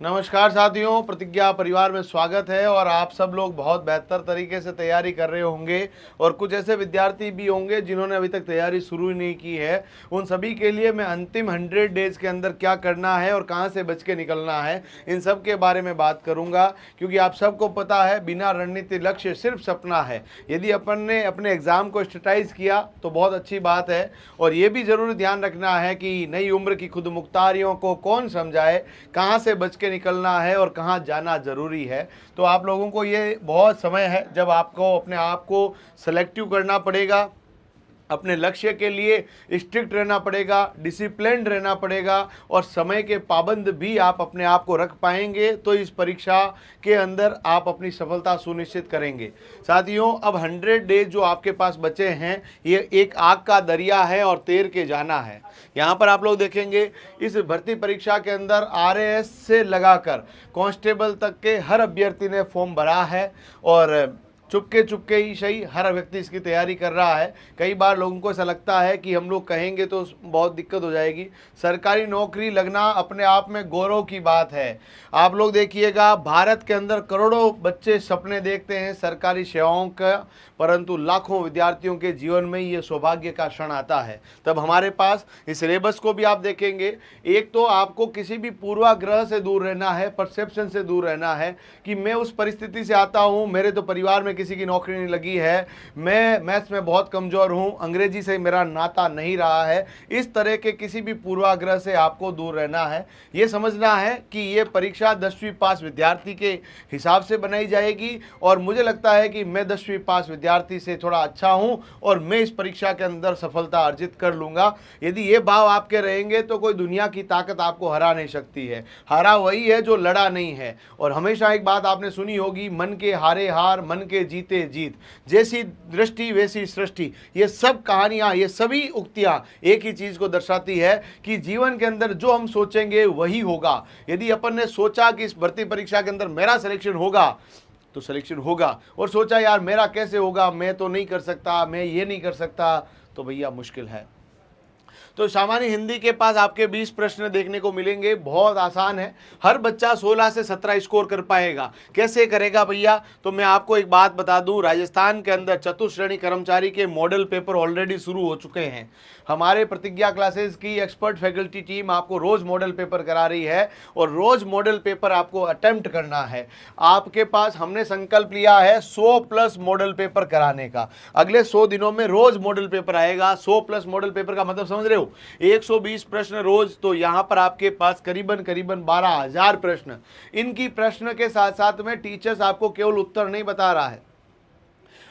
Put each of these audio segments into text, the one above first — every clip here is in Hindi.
नमस्कार साथियों, प्रतिज्ञा परिवार में स्वागत है। और आप सब लोग बहुत बेहतर तरीके से तैयारी कर रहे होंगे और कुछ ऐसे विद्यार्थी भी होंगे जिन्होंने अभी तक तैयारी शुरू ही नहीं की है। उन सभी के लिए मैं अंतिम 100 डेज के अंदर क्या करना है और कहां से बच के निकलना है, इन सब के बारे में बात करूंगा। क्योंकि आप सबको पता है, बिना रणनीति लक्ष्य सिर्फ सपना है। यदि अपन ने अपने एग्जाम को स्टेटाइज किया तो बहुत अच्छी बात है। और ये भी जरूर ध्यान रखना है कि नई उम्र की खुद मुख्तारियों को कौन समझाए, कहां से बच के निकलना है और कहां जाना ज़रूरी है। तो आप लोगों को ये बहुत समय है जब आपको अपने आप को सेलेक्टिव करना पड़ेगा, अपने लक्ष्य के लिए स्ट्रिक्ट रहना पड़ेगा, डिसिप्लिन्ड रहना पड़ेगा और समय के पाबंद भी आप अपने आप को रख पाएंगे तो इस परीक्षा के अंदर आप अपनी सफलता सुनिश्चित करेंगे। साथियों, अब 100 डेज जो आपके पास बचे हैं, ये एक आग का दरिया है और तैर के जाना है। यहाँ पर आप लोग देखेंगे, इस भर्ती परीक्षा के अंदर RAS से लगाकर कांस्टेबल तक के हर अभ्यर्थी ने फॉर्म भरा है और चुपके ही सही हर व्यक्ति इसकी तैयारी कर रहा है। कई बार लोगों को ऐसा लगता है कि हम लोग कहेंगे तो बहुत दिक्कत हो जाएगी। सरकारी नौकरी लगना अपने आप में गौरव की बात है। आप लोग देखिएगा, भारत के अंदर करोड़ों बच्चे सपने देखते हैं सरकारी सेवाओं का, परंतु लाखों विद्यार्थियों के जीवन में ये सौभाग्य का क्षण आता है। तब हमारे पास इस सिलेबस को भी आप देखेंगे। एक तो आपको किसी भी पूर्वाग्रह से दूर रहना है, परसेप्शन से दूर रहना है कि मैं उस परिस्थिति से आता हूँ, मेरे तो परिवार में किसी की नौकरी नहीं लगी है, मैं मैथ्स में बहुत कमज़ोर हूँ, अंग्रेजी से मेरा नाता नहीं रहा है। इस तरह के किसी भी पूर्वाग्रह से आपको दूर रहना है। ये समझना है कि ये परीक्षा 10वीं पास विद्यार्थी के हिसाब से बनाई जाएगी और मुझे लगता है कि मैं 10वीं पास विद्यार्थी से थोड़ा अच्छा हूं और मैं इस परीक्षा के अंदर सफलता अर्जित कर लूँगा। यदि ये भाव आपके रहेंगे तो कोई दुनिया की ताकत आपको हरा नहीं सकती है। हारा वही है जो लड़ा नहीं है। और हमेशा एक बात आपने सुनी होगी, मन के हारे हार, मन के जीते जीत, जैसी दृष्टि वैसी सृष्टि। ये सब कहानियां, ये सभी उक्तियां एक ही चीज को दर्शाती है कि जीवन के अंदर जो हम सोचेंगे वही होगा। यदि अपन ने सोचा कि इस भर्ती परीक्षा के अंदर मेरा सिलेक्शन होगा तो सिलेक्शन होगा, और सोचा यार मेरा कैसे होगा, मैं तो नहीं कर सकता, मैं ये नहीं कर सकता, तो भैया मुश्किल है। तो सामान्य हिंदी के पास आपके 20 प्रश्न देखने को मिलेंगे। बहुत आसान है, हर बच्चा 16 से 17 स्कोर कर पाएगा। कैसे करेगा भैया? तो मैं आपको एक बात बता दूं, राजस्थान के अंदर चतुश्रेणी कर्मचारी के मॉडल पेपर ऑलरेडी शुरू हो चुके हैं। हमारे प्रतिज्ञा क्लासेस की एक्सपर्ट फैकल्टी टीम आपको रोज मॉडल पेपर करा रही है और रोज मॉडल पेपर आपको अटेम्प्ट करना है। आपके पास हमने संकल्प लिया है 100+ मॉडल पेपर कराने का। अगले 100 दिनों में रोज मॉडल पेपर आएगा। 100+ मॉडल पेपर का मतलब समझ रहे हो? 120 प्रश्न रोज। तो यहां पर आपके पास करीबन 12,000 प्रश्न। इनकी प्रश्न के साथ साथ में टीचर्स आपको केवल उत्तर नहीं बता रहा है,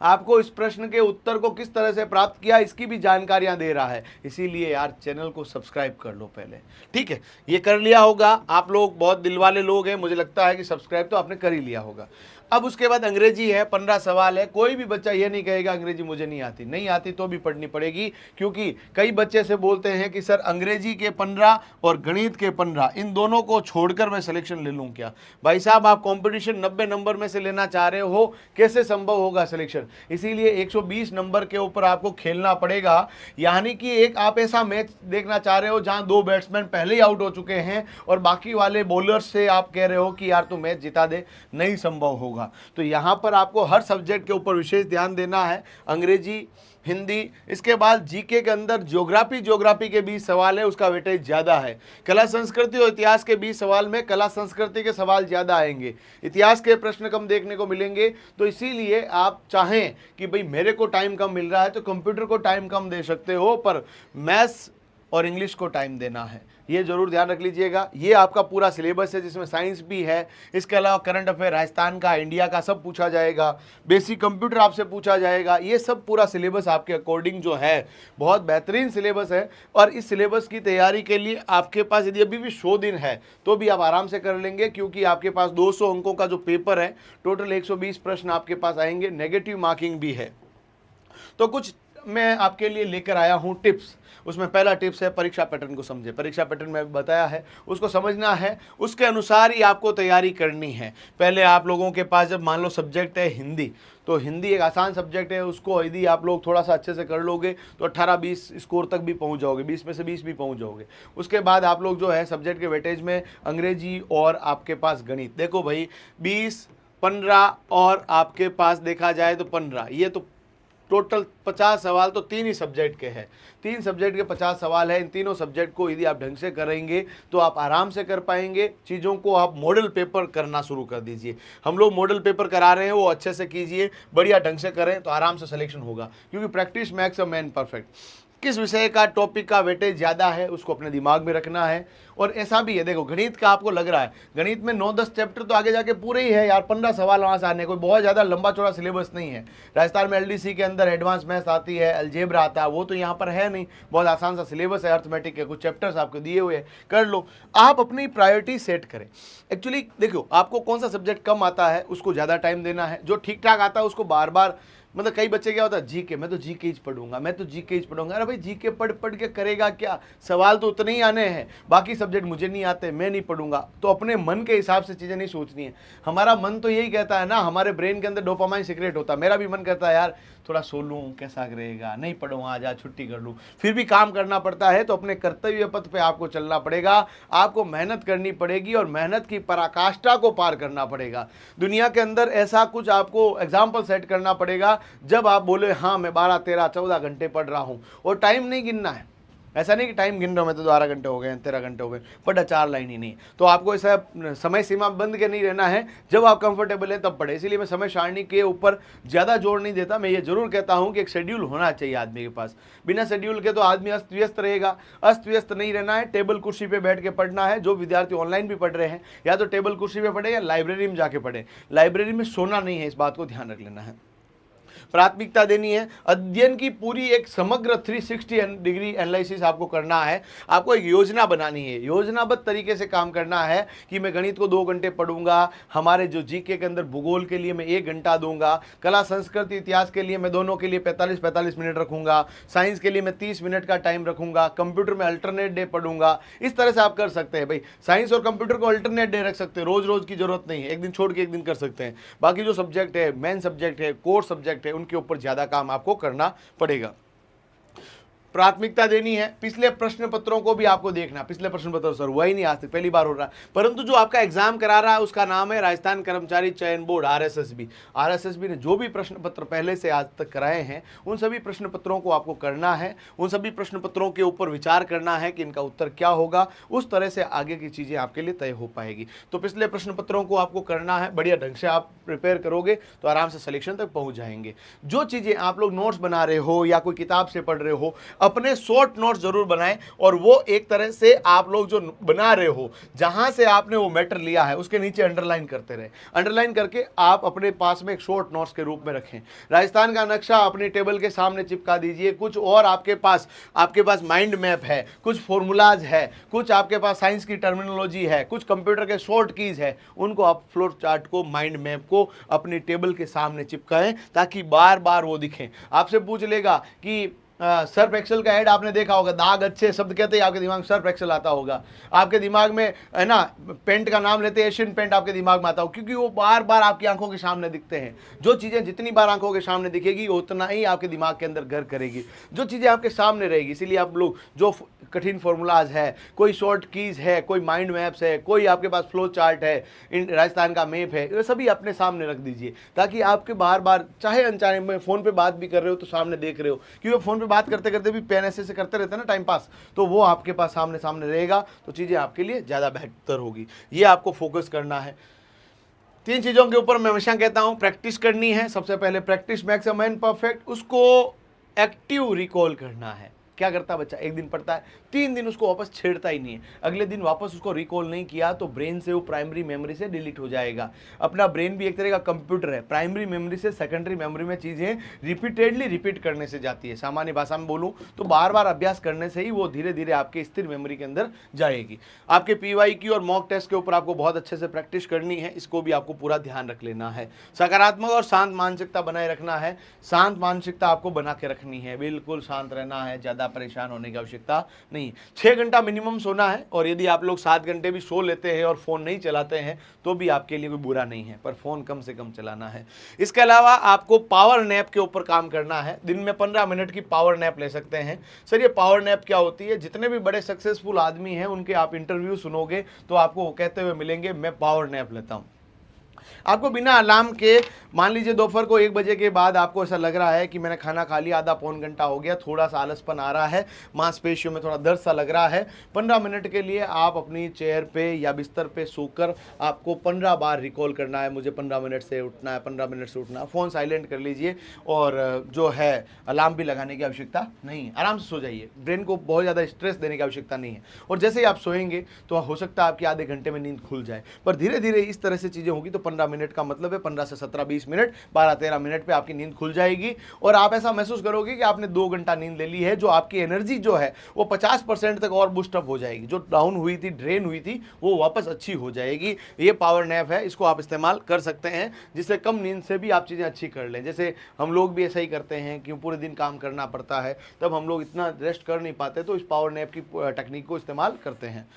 आपको इस प्रश्न के उत्तर को किस तरह से प्राप्त किया इसकी भी जानकारियां दे रहा है। इसीलिए यार चैनल को सब्सक्राइब कर लो पहले, ठीक है? ये कर लिया होगा आप लोग, बहुत दिल वाले लोग हैं, मुझे लगता है कि सब्सक्राइब तो आपने कर ही लिया होगा। अब उसके बाद अंग्रेजी है, 15 सवाल है। कोई भी बच्चा ये नहीं कहेगा अंग्रेजी मुझे नहीं आती, नहीं आती तो भी पढ़नी पड़ेगी। क्योंकि कई बच्चे से बोलते हैं कि सर अंग्रेजी के 15 और गणित के 15, इन दोनों को छोड़कर मैं सिलेक्शन ले लूँ क्या? भाई साहब, आप कंपटीशन 90 नंबर में से लेना चाह रहे हो, कैसे संभव होगा सिलेक्शन? इसीलिए 120 नंबर के ऊपर आपको खेलना पड़ेगा। यानी कि एक आप ऐसा मैच देखना चाह रहे हो जहां 2 बैट्समैन पहले ही आउट हो चुके हैं और बाकी वाले बॉलर्स से आप कह रहे हो कि यार तू मैच जिता दे, नहीं संभव होगा। तो यहां पर आपको हर सब्जेक्ट के ऊपर विशेष ध्यान देना है। अंग्रेजी, हिंदी, इसके बाद जीके के अंदर ज्योग्राफी के 20 सवाल है, उसका वेटेज ज़्यादा है। कला संस्कृति और इतिहास के 20 सवाल में कला संस्कृति के सवाल ज़्यादा आएंगे, इतिहास के प्रश्न कम देखने को मिलेंगे। तो इसीलिए आप चाहें कि भाई मेरे को टाइम कम मिल रहा है तो कंप्यूटर को टाइम कम दे सकते हो, पर मैथ्स और इंग्लिश को टाइम देना है। ये जरूर ध्यान रख लीजिएगा। ये आपका पूरा सिलेबस है जिसमें साइंस भी है, इसके अलावा करंट अफेयर राजस्थान का, इंडिया का सब पूछा जाएगा, बेसिक कंप्यूटर आपसे पूछा जाएगा। ये सब पूरा सिलेबस आपके अकॉर्डिंग जो है, बहुत बेहतरीन सिलेबस है। और इस सिलेबस की तैयारी के लिए आपके पास यदि अभी भी 100 दिन है तो भी आप आराम से कर लेंगे, क्योंकि आपके पास 200 अंकों का जो पेपर है, टोटल 120 प्रश्न आपके पास आएंगे, नेगेटिव मार्किंग भी है। तो कुछ मैं आपके लिए लेकर आया हूँ टिप्स। उसमें पहला टिप्स है परीक्षा पैटर्न को समझे। परीक्षा पैटर्न में बताया है, उसको समझना है, उसके अनुसार ही आपको तैयारी करनी है। पहले आप लोगों के पास जब मान लो सब्जेक्ट है हिंदी, तो हिंदी एक आसान सब्जेक्ट है, उसको यदि आप लोग थोड़ा सा अच्छे से कर लोगे तो 18-20 स्कोर तक भी पहुंच जाओगे, 20 में से 20 भी पहुंच जाओगे। उसके बाद आप लोग जो है सब्जेक्ट के वेटेज में अंग्रेजी और आपके पास गणित, देखो भाई 20, 15 और आपके पास देखा जाए तो 15, ये तो टोटल 50 सवाल तो तीन ही सब्जेक्ट के हैं। तीन सब्जेक्ट के 50 सवाल है। इन तीनों सब्जेक्ट को यदि आप ढंग से करेंगे तो आप आराम से कर पाएंगे। चीज़ों को आप मॉडल पेपर करना शुरू कर दीजिए। हम लोग मॉडल पेपर करा रहे हैं, वो अच्छे से कीजिए, बढ़िया ढंग से करें तो आराम से सिलेक्शन होगा, क्योंकि practice makes a man perfect. किस विषय का टॉपिक का वेटेज ज़्यादा है उसको अपने दिमाग में रखना है। और ऐसा भी है, देखो गणित का आपको लग रहा है गणित में 9-10 चैप्टर तो आगे जाके पूरे ही है यार, 15 सवाल वहाँ से आने, कोई बहुत ज़्यादा लंबा चौड़ा सिलेबस नहीं है। राजस्थान में एलडीसी के अंदर एडवांस मैथ्स आती है, अलजेब्रा आता है, वो तो यहाँ पर है नहीं, बहुत आसान सा सिलेबस है, अर्थमेटिक के कुछ चैप्टर्स आपको दिए हुए हैं, कर लो। आप अपनी प्रायोरिटी सेट करें। एक्चुअली देखो आपको कौन सा सब्जेक्ट कम आता है उसको ज़्यादा टाइम देना है, जो ठीक ठाक आता है उसको बार बार, मतलब कई बच्चे क्या होता है जीके, मैं तो जीके ही पढ़ूंगा, मैं तो जीके ही पढ़ूंगा। अरे भाई जीके पढ़ पढ़ के करेगा क्या, सवाल तो उतने ही आने हैं, बाकी सब्जेक्ट मुझे नहीं आते, मैं नहीं पढ़ूंगा। तो अपने मन के हिसाब से चीज़ें नहीं सोचनी है। हमारा मन तो यही कहता है ना, हमारे ब्रेन के अंदर डोपामाइन सीक्रेट होता है। मेरा भी मन करता है यार थोड़ा सो लूँ, कैसा रहेगा, नहीं पढ़ूँ आज, आज छुट्टी कर लूँ, फिर भी काम करना पड़ता है। तो अपने कर्तव्य पथ पे आपको चलना पड़ेगा, आपको मेहनत करनी पड़ेगी और मेहनत की पराकाष्ठा को पार करना पड़ेगा। दुनिया के अंदर ऐसा कुछ आपको एग्जाम्पल सेट करना पड़ेगा जब आप बोले हाँ मैं 12, 13, 14 घंटे पढ़ रहा हूँ। और टाइम नहीं गिनना है, ऐसा नहीं कि टाइम गिन रहा हूँ मैं तो 12 घंटे हो गए, 13 घंटे हो गए, बट 4 लाइन ही नहीं। तो आपको ऐसा समय सीमा बंद के नहीं रहना है, जब आप कंफर्टेबल हैं तब पढ़े। इसीलिए मैं समय सारणी के ऊपर ज़्यादा जोर नहीं देता। मैं ये जरूर कहता हूँ कि एक शेड्यूल होना चाहिए आदमी के पास। बिना शेड्यूल के तो आदमी अस्त व्यस्त रहेगा। अस्त व्यस्त नहीं रहना है, टेबल कुर्सी पे बैठ के पढ़ना है। जो विद्यार्थी ऑनलाइन भी पढ़ रहे हैं, या तो टेबल कुर्सी पे पढ़े या लाइब्रेरी में जाके पढ़े। लाइब्रेरी में सोना नहीं है, इस बात को ध्यान रख लेना है। प्राथमिकता देनी है, अध्ययन की पूरी एक समग्र 360 डिग्री एनालिसिस आपको करना है। आपको एक योजना बनानी है, योजनाबद्ध तरीके से काम करना है कि मैं गणित को 2 घंटे पढ़ूंगा, हमारे जो जीके के अंदर भूगोल के लिए मैं 1 घंटा दूंगा, कला संस्कृति इतिहास के लिए मैं दोनों के लिए 45-45 मिनट रखूंगा, साइंस के लिए मैं 30 मिनट का टाइम रखूंगा, कंप्यूटर में अल्टरनेट डे पढ़ूंगा। इस तरह से आप कर सकते हैं भाई। साइंस और कंप्यूटर को अल्टरनेट डे रख सकते हैं, रोज रोज की जरूरत नहीं है, एक दिन छोड़ के एक दिन कर सकते हैं। बाकी जो सब्जेक्ट है, मेन सब्जेक्ट है, कोर सब्जेक्ट है, उनके ऊपर ज्यादा काम आपको करना पड़ेगा। प्राथमिकता देनी है। पिछले प्रश्न पत्रों को भी आपको देखना। पिछले प्रश्न पत्र सर हुआ ही नहीं आज तक, पहली बार हो रहा है। परंतु जो आपका एग्जाम करा रहा है उसका नाम है राजस्थान कर्मचारी चयन बोर्ड, आरएसएसबी। आरएसएसबी ने जो भी प्रश्न पत्र पहले से आज तक कराए हैं उन सभी प्रश्न पत्रों को आपको करना है, उन सभी प्रश्न पत्रों के ऊपर विचार करना है कि इनका उत्तर क्या होगा। उस तरह से आगे की चीजें आपके लिए तय हो पाएगी। तो पिछले प्रश्न पत्रों को आपको करना है, बढ़िया ढंग से आप प्रिपेयर करोगे तो आराम से सिलेक्शन तक पहुंच जाएंगे। जो चीजें आप लोग नोट्स बना रहे हो या कोई किताब से पढ़ रहे हो, अपने शॉर्ट नोट्स जरूर बनाएं। और वो एक तरह से आप लोग जो बना रहे हो, जहां से आपने वो मैटर लिया है उसके नीचे अंडरलाइन करते रहे। अंडरलाइन करके आप अपने पास में एक शॉर्ट नोट्स के रूप में रखें। राजस्थान का नक्शा अपनी टेबल के सामने चिपका दीजिए। कुछ और आपके पास माइंड मैप है, कुछ फॉर्मूलाज है, कुछ आपके पास साइंस की टर्मिनोलॉजी है, कुछ कंप्यूटर के शॉर्ट कीज है, उनको आप फ्लोर चार्ट को, माइंड मैप को अपनी टेबल के सामने चिपकाएं ताकि बार बार वो दिखें। आपसे पूछ लेगा कि सर्फ एक्सेल का ऐड आपने देखा होगा, दाग अच्छे शब्द कहते ही आपके दिमाग में सर्फ एक्सेल आता होगा। आपके दिमाग में है ना, पेंट का नाम लेते एशियन पेंट आपके दिमाग में आता हो, क्योंकि वो बार बार आपकी आंखों के सामने दिखते हैं। जो चीज़ें जितनी बार आंखों के सामने दिखेगी उतना ही आपके दिमाग के अंदर घर करेगी। जो चीज़ें आपके सामने रहेगी, इसीलिए आप लोग जो कठिन फॉर्मूलाज है, कोई शॉर्ट कीज है, कोई माइंड मैप्स है, कोई आपके पास फ्लो चार्ट है, राजस्थान का मैप है, ये सभी अपने सामने रख दीजिए ताकि आपके बार बार, चाहे अनचाहे में फ़ोन पे बात भी कर रहे हो तो सामने देख रहे हो, क्योंकि फ़ोन पे बात करते करते भी पेन ऐसे करते रहते हैं ना टाइम पास, तो वो आपके पास सामने सामने रहेगा तो चीज़ें आपके लिए ज़्यादा बेहतर होगी। ये आपको फोकस करना है। 3 चीज़ों के ऊपर मैं हमेशा कहता हूँ प्रैक्टिस करनी है। सबसे पहले practice makes a man perfect, उसको एक्टिव रिकॉल करना है। क्या करता है बच्चा, एक दिन पढ़ता है, 3 दिन उसको वापस छेड़ता ही नहीं है, अगले दिन वापस उसको रिकॉल नहीं किया तो ब्रेन से वो प्राइमरी मेमोरी से डिलीट हो जाएगा। अपना ब्रेन भी एक तरह का कंप्यूटर है, प्राइमरी मेमोरी से सेकेंडरी मेमोरी में चीजें रिपीटेडली रिपीट करने से जाती है। सामान्य भाषा में बोलूं तो बार बार अभ्यास करने से ही वो धीरे धीरे आपके स्थिर मेमोरी के अंदर जाएगी। आपके PYQ और मॉक टेस्ट के ऊपर आपको बहुत अच्छे से प्रैक्टिस करनी है, इसको भी आपको पूरा ध्यान रख लेना है। सकारात्मक और शांत मानसिकता बनाए रखना है, शांत मानसिकता आपको बना के रखनी है, बिल्कुल शांत रहना है, ज्यादा परेशान होने की आवश्यकता नहीं। 6 घंटा मिनिमम सोना है, और यदि आप लोग 7 घंटे भी सो लेते हैं और फोन नहीं चलाते हैं तो भी आपके लिए कोई बुरा नहीं है, पर फोन कम से कम चलाना है। इसके अलावा आपको पावर नैप के ऊपर काम करना है, दिन में 15 मिनट की पावर नैप ले सकते हैं। सर ये पावर नैप क्या होती है? जितने भी बड़े सक्सेसफुल आदमी हैं उनके आप इंटरव्यू सुनोगे तो आपको वो कहते हुए मिलेंगे मैं पावर नैप लेता हूं। आपको बिना अलार्म के, मान लीजिए दोपहर को 1 बजे के बाद आपको ऐसा लग रहा है कि मैंने खाना खा लिया, आधा पौन घंटा हो गया, थोड़ा सा आलसपन आ रहा है, मांसपेशियों में थोड़ा दर्द सा लग रहा है, 15 मिनट के लिए आप अपनी चेयर पे या बिस्तर पे सोकर आपको 15 बार रिकॉल करना है, मुझे 15 मिनट से उठना है, 15 मिनट से उठना है। फ़ोन साइलेंट कर लीजिए और जो है अलार्म भी लगाने की आवश्यकता नहीं है, आराम से सो जाइए, ब्रेन को बहुत ज़्यादा स्ट्रेस देने की आवश्यकता नहीं है। और जैसे ही आप सोएंगे तो हो सकता है आपकी आधे घंटे में नींद खुल जाए, पर धीरे धीरे इस तरह से चीज़ें होगी तो 15 मिनट का मतलब है 15 से 17-20 मिनट, 12-13 मिनट पे आपकी नींद खुल जाएगी और आप ऐसा महसूस करोगे कि आपने 2 घंटा नींद ले ली है, जो आपकी एनर्जी जो है वो 50% तक और बूस्ट अप हो जाएगी, जो डाउन हुई थी, ड्रेन हुई थी, वो वापस अच्छी हो जाएगी। ये पावर नैप है, इसको आप इस्तेमाल कर सकते हैं, जिससे कम नींद से भी आप चीज़ें अच्छी कर लें। जैसे हम लोग भी ऐसा ही करते हैं कि पूरे दिन काम करना पड़ता है, तब हम लोग इतना रेस्ट कर नहीं पाते, तो इस पावर नैप की टेक्निक को इस्तेमाल करते हैं।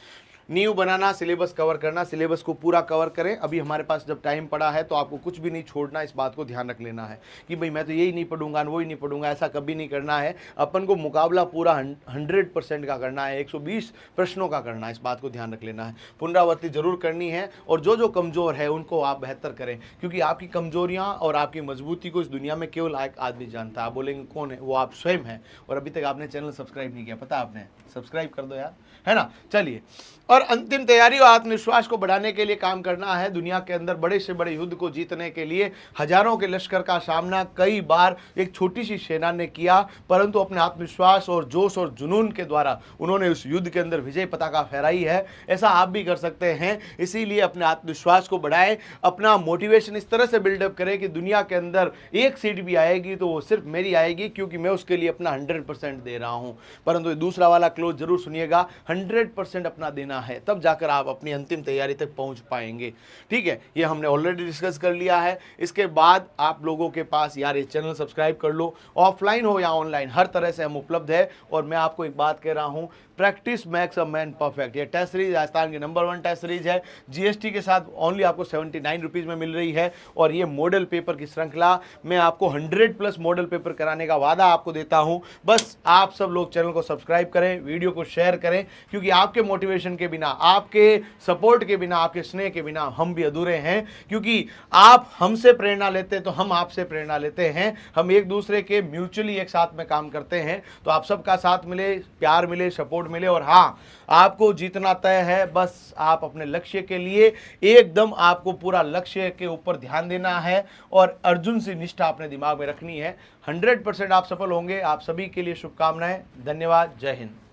नींव बनाना, सिलेबस कवर करना, सिलेबस को पूरा कवर करें। अभी हमारे पास जब टाइम पड़ा है तो आपको कुछ भी नहीं छोड़ना, इस बात को ध्यान रख लेना है कि भाई मैं तो यही नहीं पढ़ूंगा, वो ही नहीं पढ़ूंगा, ऐसा कभी नहीं करना है। अपन को मुकाबला पूरा 100% का करना है, 120 प्रश्नों का करना है, इस बात को ध्यान रख लेना है। पुनरावृत्ति जरूर करनी है, और जो जो कमज़ोर है उनको आप बेहतर करें, क्योंकि आपकी कमजोरियाँ और आपकी मजबूती को इस दुनिया में केवल एक आदमी जानता है। आप बोलेंगे कौन है? वो आप स्वयं हैं। और अभी तक आपने चैनल सब्सक्राइब नहीं किया, पता आपने, सब्सक्राइब कर दो यार, है ना। चलिए, और अंतिम तैयारी और आत्मविश्वास को बढ़ाने के लिए काम करना है। दुनिया के अंदर बड़े से बड़े युद्ध को जीतने के लिए हजारों के लश्कर का सामना कई बार एक छोटी सी सेना ने किया, परंतु अपने आत्मविश्वास और जोश और जुनून के द्वारा उन्होंने उस युद्ध के अंदर विजय पताका फहराई है। ऐसा आप भी कर सकते हैं। इसीलिए अपने आत्मविश्वास को बढ़ाएं, अपना मोटिवेशन इस तरह से बिल्डअप करें कि दुनिया के अंदर एक सीट भी आएगी तो वो सिर्फ मेरी आएगी, क्योंकि मैं उसके लिए अपना 100% दे रहा हूं। परंतु दूसरा वाला क्लोज जरूर सुनिएगा, 100% अपना देना है, तब जाकर आप अपनी अंतिम तैयारी तक पहुंच पाएंगे। ठीक है, ये हमने ऑलरेडी डिस्कस कर लिया है। इसके बाद आप लोगों के पास यार ये चैनल सब्सक्राइब कर लो, ऑफलाइन हो या ऑनलाइन, हर तरह से हम उपलब्ध है। और मैं आपको एक बात कह रहा हूं, practice makes a man perfect. ये टेस्ट सीरीज राजस्थान की नंबर 1 टेस्ट सीरीज है, GST के साथ ओनली आपको 79 रुपीज़ में मिल रही है। और ये मॉडल पेपर की श्रृंखला, मैं आपको 100+ मॉडल पेपर कराने का वादा आपको देता हूं। बस आप सब लोग चैनल को सब्सक्राइब करें, वीडियो को शेयर करें, क्योंकि आपके मोटिवेशन के बिना, आपके सपोर्ट के बिना, आपके स्नेह के बिना हम भी अधूरे हैं। क्योंकि आप हमसे प्रेरणा लेते हैं तो हम आपसे प्रेरणा लेते हैं, हम एक दूसरे के म्यूचुअली एक साथ में काम करते हैं। तो आप सबका साथ मिले, प्यार मिले, सपोर्ट मिले, और हाँ, आपको जीतना तय है। बस आप अपने लक्ष्य के लिए एकदम आपको पूरा लक्ष्य के ऊपर ध्यान देना है और अर्जुन सी निष्ठा अपने दिमाग में रखनी है। 100% आप सफल होंगे। आप सभी के लिए शुभकामनाएं। धन्यवाद। जय हिंद।